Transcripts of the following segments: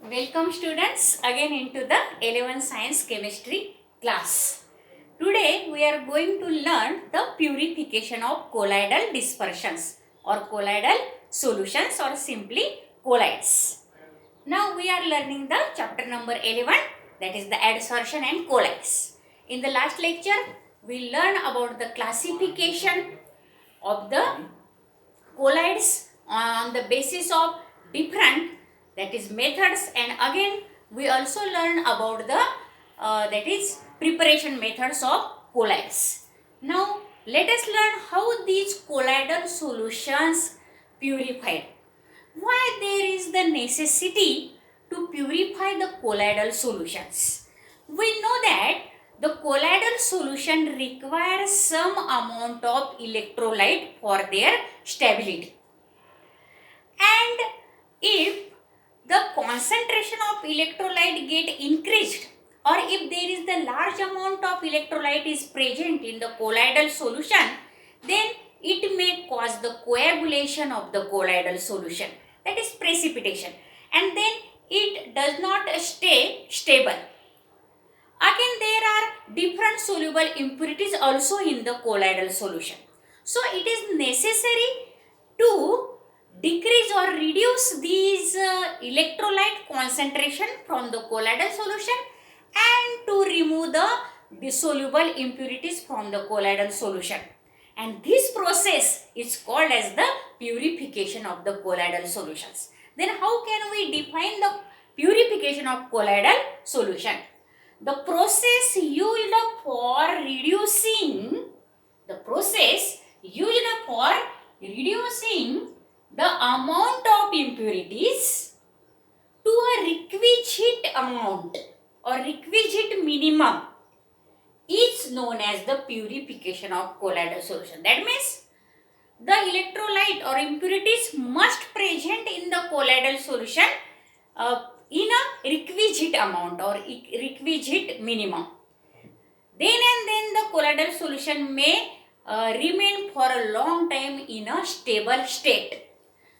Welcome students again into the 11th Science Chemistry class. Today we are going to learn the purification of colloidal dispersions or colloidal solutions or simply colloids. Now we are learning the chapter number 11, that is the adsorption and colloids. In the last lecture we learned about the classification of the colloids on the basis of different, that is, methods, and again we also learn about the that is preparation methods of colloids. Now let us learn how these colloidal solutions purified. Why there is the necessity to purify the colloidal solutions? We know that the colloidal solution requires some amount of electrolyte for their stability. And if the concentration of electrolyte get increased, or if there is the large amount of electrolyte is present in the colloidal solution, then it may cause the coagulation of the colloidal solution, that is precipitation, and then it does not stay stable. Again, there are different soluble impurities also in the colloidal solution. So it is necessary to decrease or reduce these electrolyte concentration from the colloidal solution and to remove the dissoluble impurities from the colloidal solution. And this process is called as the purification of the colloidal solutions. Then how can we define the purification of colloidal solution? The process used for reducing the amount of impurities to a requisite amount or requisite minimum is known as the purification of colloidal solution. That means the electrolyte or impurities must present in the colloidal solution in a requisite amount or requisite minimum. Then and then the colloidal solution may remain for a long time in a stable state.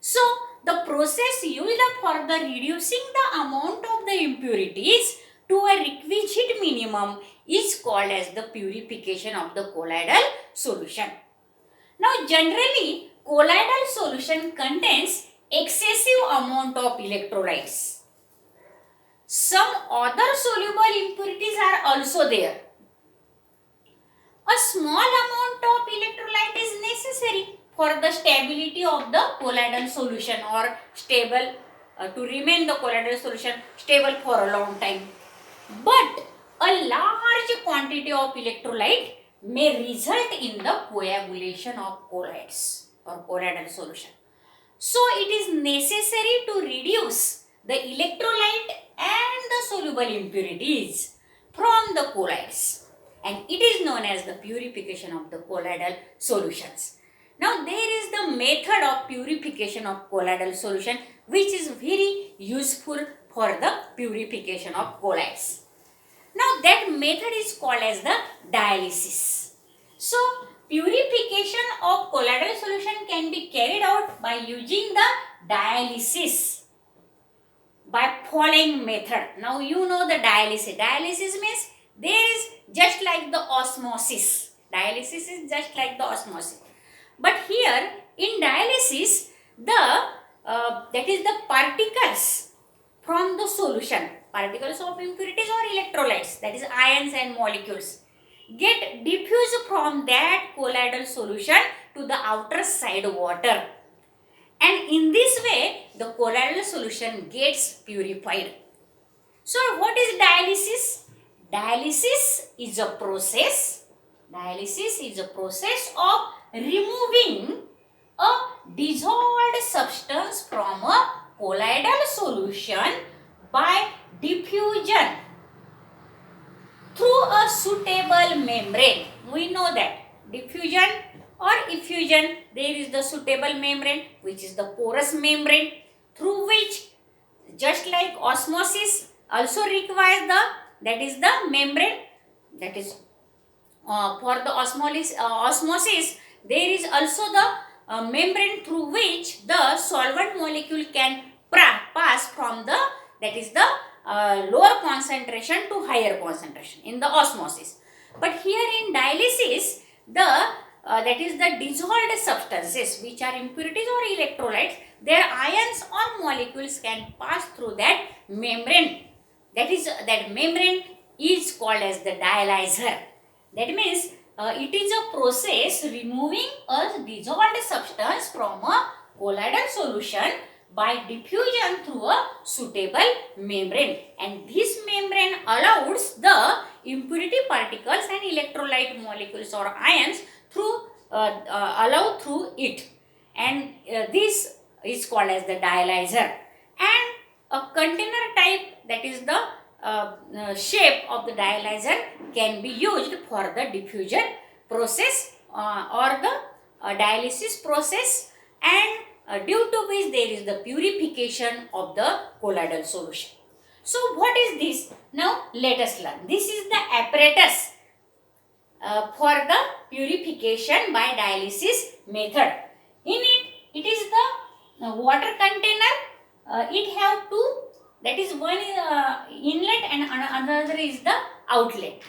So the process used for the reducing the amount of the impurities to a requisite minimum is called as the purification of the colloidal solution. Now generally colloidal solution contains excessive amount of electrolytes. Some other soluble impurities are also there. A small amount of electrolyte is necessary for the stability of the colloidal solution or stable to remain the colloidal solution stable for a long time. But a large quantity of electrolyte may result in the coagulation of colloids or colloidal solution. So it is necessary to reduce the electrolyte and the soluble impurities from the colloids, and it is known as the purification of the colloidal solutions. Now there is the method of purification of colloidal solution which is very useful for the purification of colloids. Now that method is called as the dialysis. So purification of colloidal solution can be carried out by using the dialysis by following method. Now you know the dialysis. Dialysis means there is just like the osmosis. Dialysis is just like the osmosis. But here in dialysis, that is the particles from the solution, particles of impurities or electrolytes, that is ions and molecules, get diffused from that colloidal solution to the outer side water. And in this way, the colloidal solution gets purified. So what is dialysis? Dialysis is a process of removing a dissolved substance from a colloidal solution by diffusion through a suitable membrane. We know that diffusion or effusion, there is the suitable membrane which is the porous membrane through which, just like osmosis also requires the membrane, that is for the osmosis there is also the membrane through which the solvent molecule can pass from the that is the lower concentration to higher concentration in the osmosis. But here in dialysis, that is the dissolved substances which are impurities or electrolytes, their ions or molecules can pass through that membrane. That membrane is called as the dialyzer. That means it is a process removing a dissolved substance from a colloidal solution by diffusion through a suitable membrane, and this membrane allows the impurity particles and electrolyte molecules or ions allow through it, and this is called as the dialyzer. And a container type, that is the shape of the dialyzer, can be used for the diffusion process or the dialysis process, and due to which there is the purification of the colloidal solution. So what is this? Now let us learn. This is the apparatus for the purification by dialysis method. In it is the water container. It have two, that is one inlet and another is the outlet.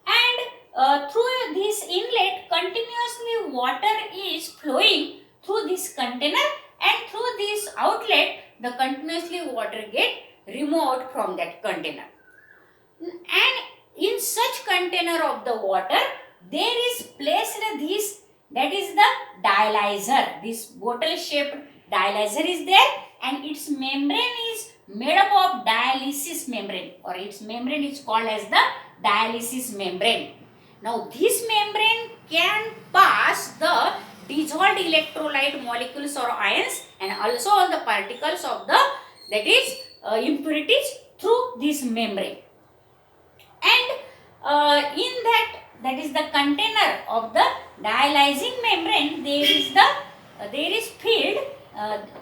And through this inlet continuously water is flowing through this container, and through this outlet the continuously water get removed from that container. And in such container of the water there is placed this, that is the dialyzer. This bottle shaped dialyzer is there, and its membrane is made up of dialysis membrane, or its membrane is called as the dialysis membrane. Now this membrane can pass the dissolved electrolyte molecules or ions and also the particles of the, that is impurities, through this membrane. And in that is the container of the dialyzing membrane, there is filled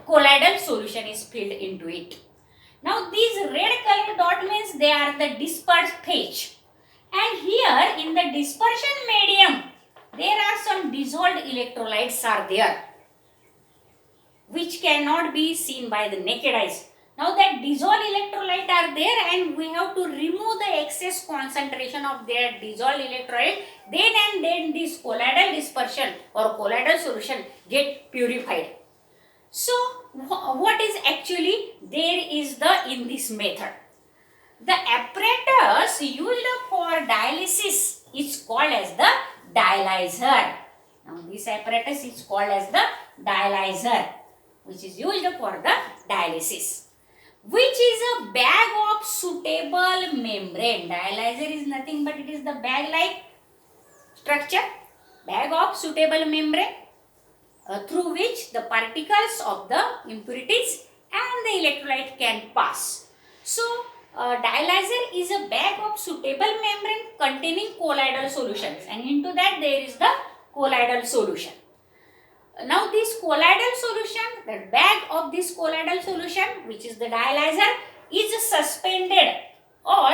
colloidal solution is filled into it. Now these red color dot means they are the dispersed phase, and here in the dispersion medium there are some dissolved electrolytes are there which cannot be seen by the naked eyes. Now that dissolved electrolyte are there, and we have to remove the excess concentration of their dissolved electrolyte, then this colloidal dispersion or colloidal solution get purified. So what is actually there is in this method? The apparatus used for dialysis is called as the dialyzer. Now this apparatus is called as the dialyzer, which is used for the dialysis, which is a bag of suitable membrane. Dialyzer is nothing but it is the bag like structure, bag of suitable membrane through which the particles of the impurities and the electrolyte can pass. So dialyzer is a bag of suitable membrane containing colloidal solutions, and into that there is the colloidal solution. Now this colloidal solution, the bag of this colloidal solution, which is the dialyzer, is suspended or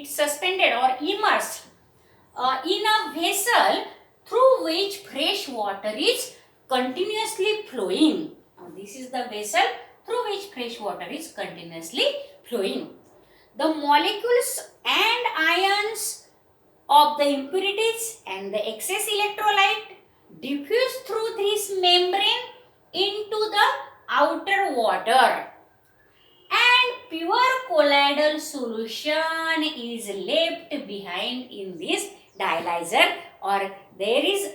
suspended or immersed in a vessel through which fresh water is continuously flowing. Now this is the vessel through which fresh water is continuously flowing. The molecules and ions of the impurities and the excess electrolyte diffuse through this membrane into the outer water, and pure colloidal solution is left behind in this dialyzer, or there is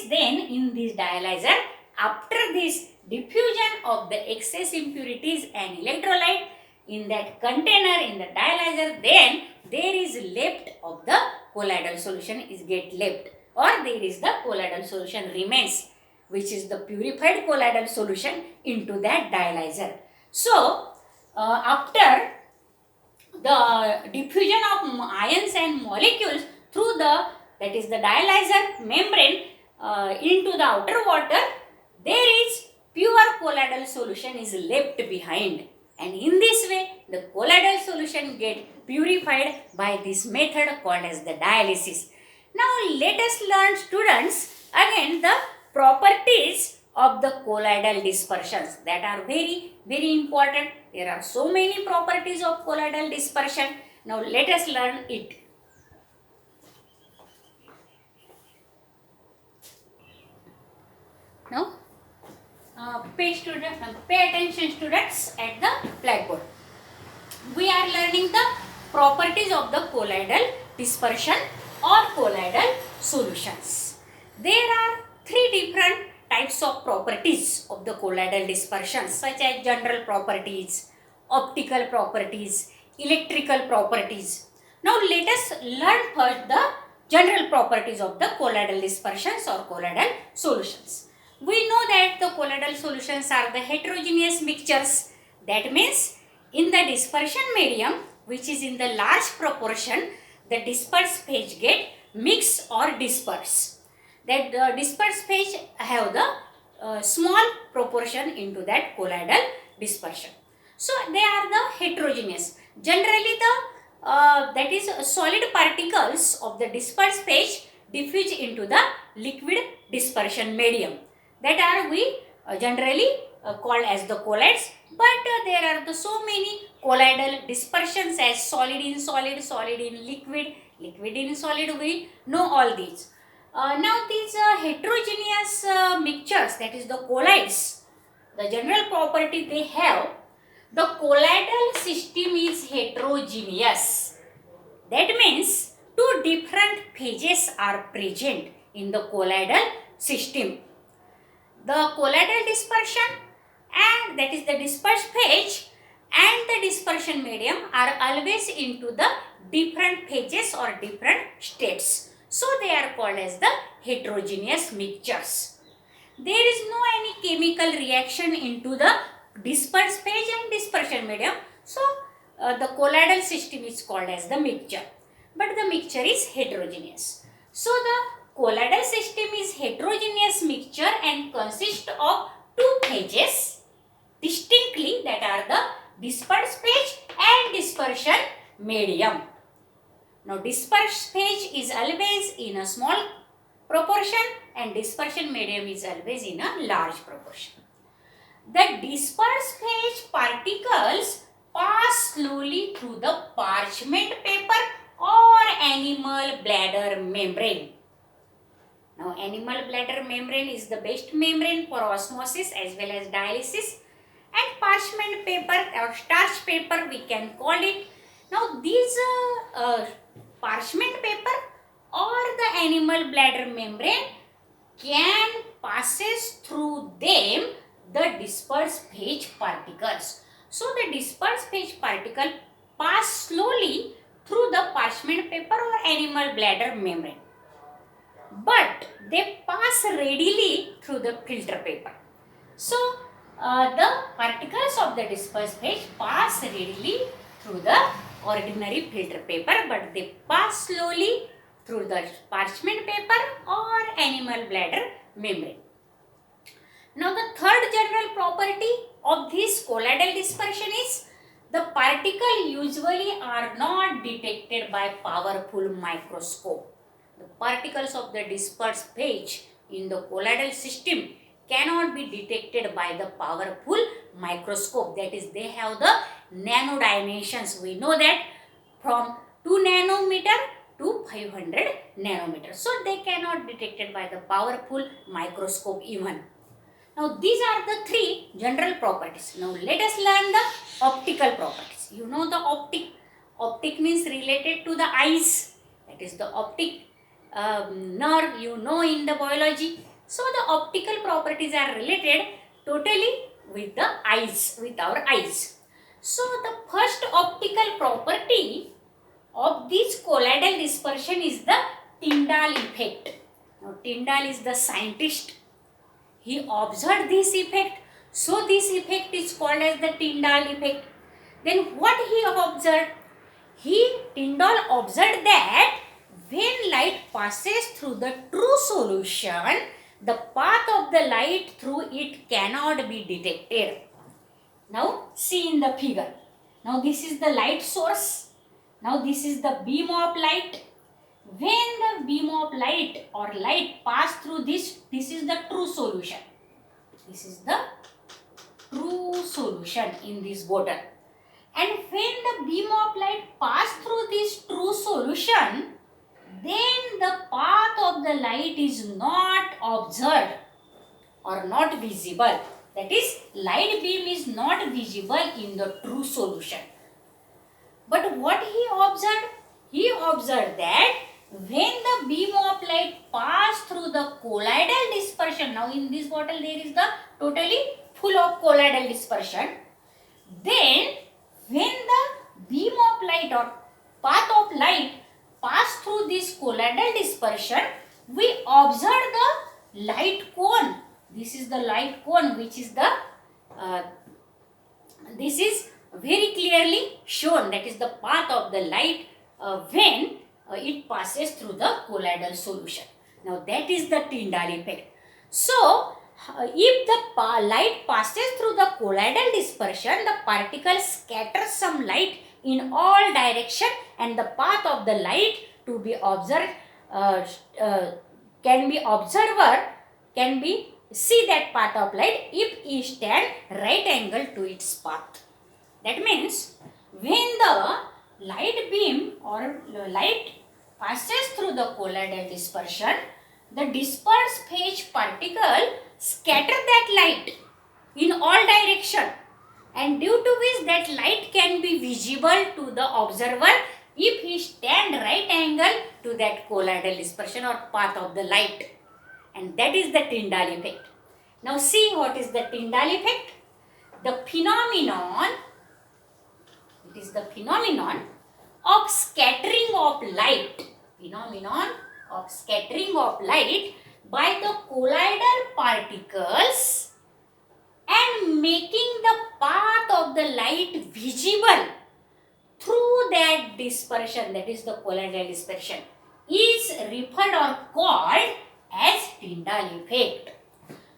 then in this dialyzer, after this diffusion of the excess impurities and electrolyte in that container in the dialyzer, then there is left of the colloidal solution is get left, or there is the colloidal solution remains, which is the purified colloidal solution into that dialyzer. So after the diffusion of ions and molecules through that is the dialyzer membrane into the outer water, there is pure colloidal solution is left behind, and in this way the colloidal solution get purified by this method called as the dialysis. Now let us learn, students, again the properties of the colloidal dispersions that are very, very important. There are so many properties of colloidal dispersion. Now let us learn it. Now pay attention students at the blackboard. We are learning the properties of the colloidal dispersion or colloidal solutions. There are three different types of properties of the colloidal dispersion, such as general properties, optical properties, electrical properties. Now let us learn first the general properties of the colloidal dispersions or colloidal solutions. We know that the colloidal solutions are the heterogeneous mixtures. That means in the dispersion medium, which is in the large proportion, the dispersed phase get mixed or dispersed. That the dispersed phase have the small proportion into that colloidal dispersion. So they are the heterogeneous. Generally that is solid particles of the dispersed phase diffuse into the liquid dispersion medium. That are we generally called as the colloids, but there are so many colloidal dispersions as solid in solid, solid in liquid, liquid in solid. We know all these. Now these heterogeneous mixtures, that is the colloids, the general property they have, the colloidal system is heterogeneous. That means two different phases are present in the colloidal system. The colloidal dispersion, and that is the dispersed phase, and the dispersion medium are always into the different phases or different states. So they are called as the heterogeneous mixtures. There is no any chemical reaction into the dispersed phase and dispersion medium. So the colloidal system is called as the mixture, but the mixture is heterogeneous. So the colloidal system is heterogeneous mixture and consists of two phases distinctly, that are the dispersed phase and dispersion medium. Now dispersed phase is always in a small proportion and dispersion medium is always in a large proportion. The dispersed phase particles pass slowly through the parchment paper or animal bladder membrane. Now animal bladder membrane is the best membrane for osmosis as well as dialysis, and parchment paper or starch paper we can call it. Now these parchment paper or the animal bladder membrane can passes through them the dispersed phase particles. So the dispersed phase particle pass slowly through the parchment paper or animal bladder membrane, but they pass readily through the filter paper. So the particles of the dispersed phase pass readily through the ordinary filter paper, but they pass slowly through the parchment paper or animal bladder membrane. Now the third general property of this colloidal dispersion is the particles usually are not detected by powerful microscope. The particles of the dispersed phase in the colloidal system cannot be detected by the powerful microscope. That is, they have the nano dimensions. We know that from 2 nanometer to 500 nanometer. So they cannot be detected by the powerful microscope even. Now these are the three general properties. Now let us learn the optical properties. You know the optic. Optic means related to the eyes. That is the optic nerve, you know in the biology. So the optical properties are related totally with the eyes, with our eyes. So the first optical property of this colloidal dispersion is the Tyndall effect. Now Tyndall is the scientist. He observed this effect. So this effect is called as the Tyndall effect. Then what he observed? Tyndall observed that when light passes through the true solution, the path of the light through it cannot be detected. Now see in the figure. Now this is the light source. Now this is the beam of light. When the beam of light or light pass through this is the true solution. This is the true solution in this bottle. And when the beam of light pass through this true solution, then the path of the light is not observed or not visible. That is, light beam is not visible in the true solution. But what he observed? He observed that when the beam of light pass through the colloidal dispersion, now in this bottle there is the totally full of colloidal dispersion, then when the beam of light or path of light pass through this colloidal dispersion, we observe the light cone. This is the light cone, which is the this is very clearly shown. That is the path of the light when it passes through the colloidal solution. Now that is the Tyndall effect. So if the light passes through the colloidal dispersion, the particles scatter some light in all direction, and the path of the light to be observed can be see that path of light if he stand right angle to its path. That means when the light beam or light passes through the colloidal dispersion, the dispersed phase particle scatter that light in all direction, and due to which that light can be visible to the observer if he stand right angle to that colloidal dispersion or path of the light. And that is the Tyndall effect. Now see what is the Tyndall effect. The phenomenon, it is the phenomenon of scattering of light, by the colloidal particles and making the path of the light visible through that dispersion, that is the colloidal dispersion, is referred or called as Tyndall effect.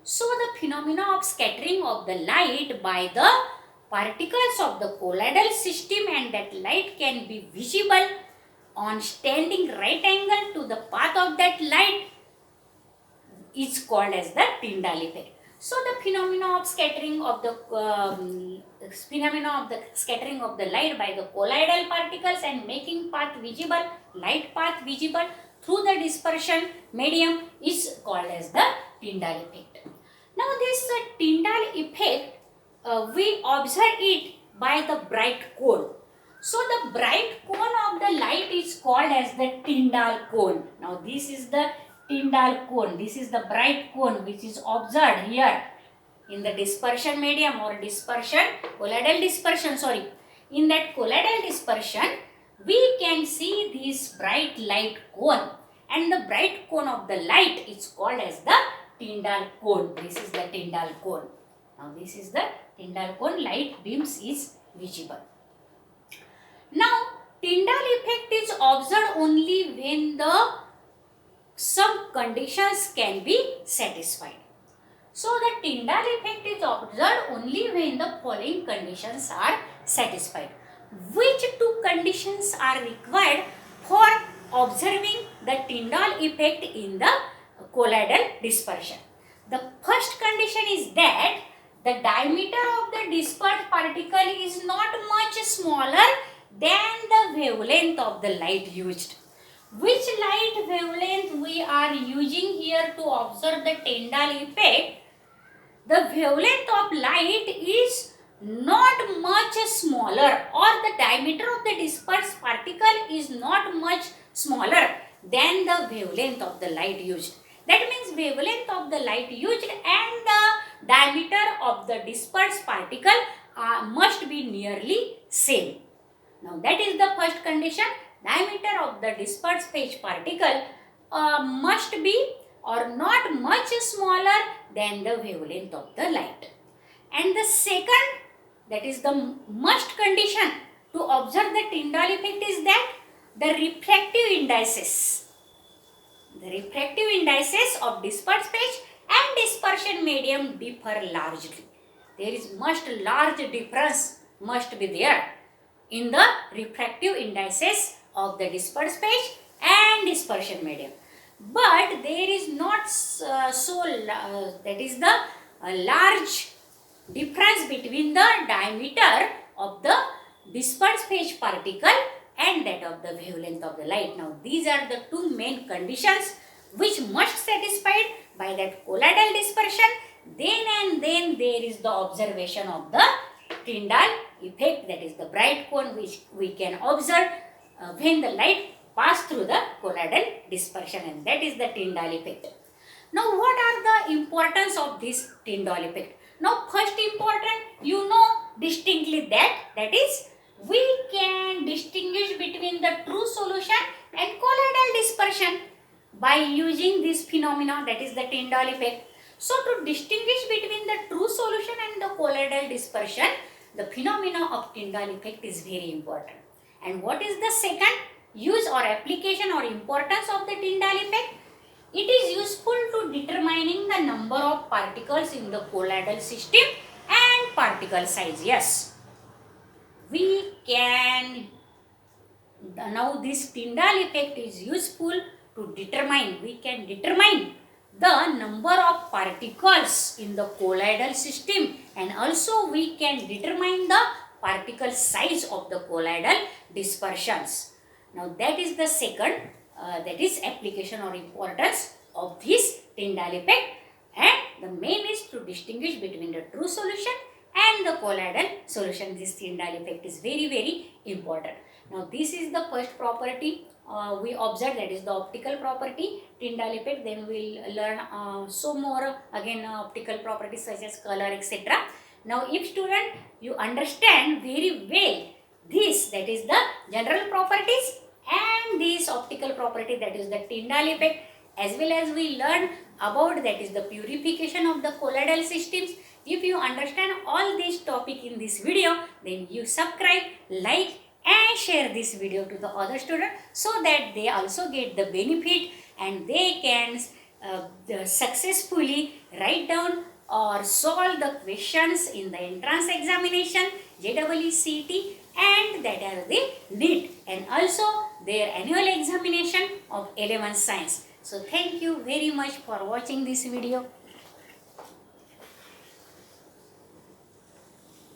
So the phenomena of scattering of the light by the particles of the colloidal system, and that light can be visible on standing right angle to the path of that light, is called as the Tyndall effect. So the phenomena of scattering of the light by the colloidal particles and making light path visible through the dispersion medium is called as the Tyndall effect. Now this Tyndall effect, we observe it by the bright cone. So the bright cone of the light is called as the Tyndall cone. Now this is the Tyndall cone. This is the bright cone which is observed here in the dispersion medium or colloidal dispersion. In that colloidal dispersion, we can see this bright light cone, and the bright cone of the light is called as the Tyndall cone. This is the Tyndall cone. Now this is the Tyndall cone. Light beams is visible. Now Tyndall effect is observed only when some conditions can be satisfied. So the Tyndall effect is observed only when the following conditions are satisfied. Which two conditions are required for observing the Tyndall effect in the colloidal dispersion? The first condition is that the diameter of the dispersed particle is not much smaller than the wavelength of the light used. Which light wavelength we are using here to observe the Tyndall effect? The wavelength of light is not much smaller, or the diameter of the dispersed particle is not much smaller than the wavelength of the light used. That means wavelength of the light used and the diameter of the dispersed particle must be nearly same. Now that is the first condition. Diameter of the dispersed phase particle must be or not much smaller than the wavelength of the light. And the second, that is the must condition to observe the Tyndall effect, is that the refractive indices of dispersed phase and dispersion medium differ largely. There is large difference must be there in the refractive indices of the dispersed phase and dispersion medium. But there is not that is the a large difference between the diameter of the dispersed phase particle and that of the wavelength of the light. Now these are the two main conditions which must satisfied by that colloidal dispersion. Then there is the observation of the Tyndall effect, that is the bright cone which we can observe when the light pass through the colloidal dispersion, and that is the Tyndall effect. Now what are the importance of this Tyndall effect? Now first important, you know distinctly that is we can distinguish between the true solution and colloidal dispersion by using this phenomena, that is the Tyndall effect. So to distinguish between the true solution and the colloidal dispersion, the phenomena of Tyndall effect is very important. And what is the second use or application or importance of the Tyndall effect? It is useful to determining the number of particles in the colloidal system and particle size. Yes, we can, now this Tyndall effect is useful to determine, we can determine the number of particles in the colloidal system, and also we can determine the particle size of the colloidal dispersions. Now that is the second, that is application or importance of this Tyndall effect, and the main is to distinguish between the true solution and the colloidal solution. This Tyndall effect is very important. Now this is the first property we observe, that is the optical property, Tyndall effect. Then we will learn so more again optical properties such as color, etc. Now if student you understand very well this, that is the general properties, and this optical property, that is the Tyndall effect, as well as we learn about that is the purification of the colloidal systems. If you understand all this topic in this video, then you subscribe, like and share this video to the other student so that they also get the benefit and they can successfully write down or solve the questions in the entrance examination, JEE, CET, and that are the NEET, and also their annual examination of 11th science. So thank you very much for watching this video.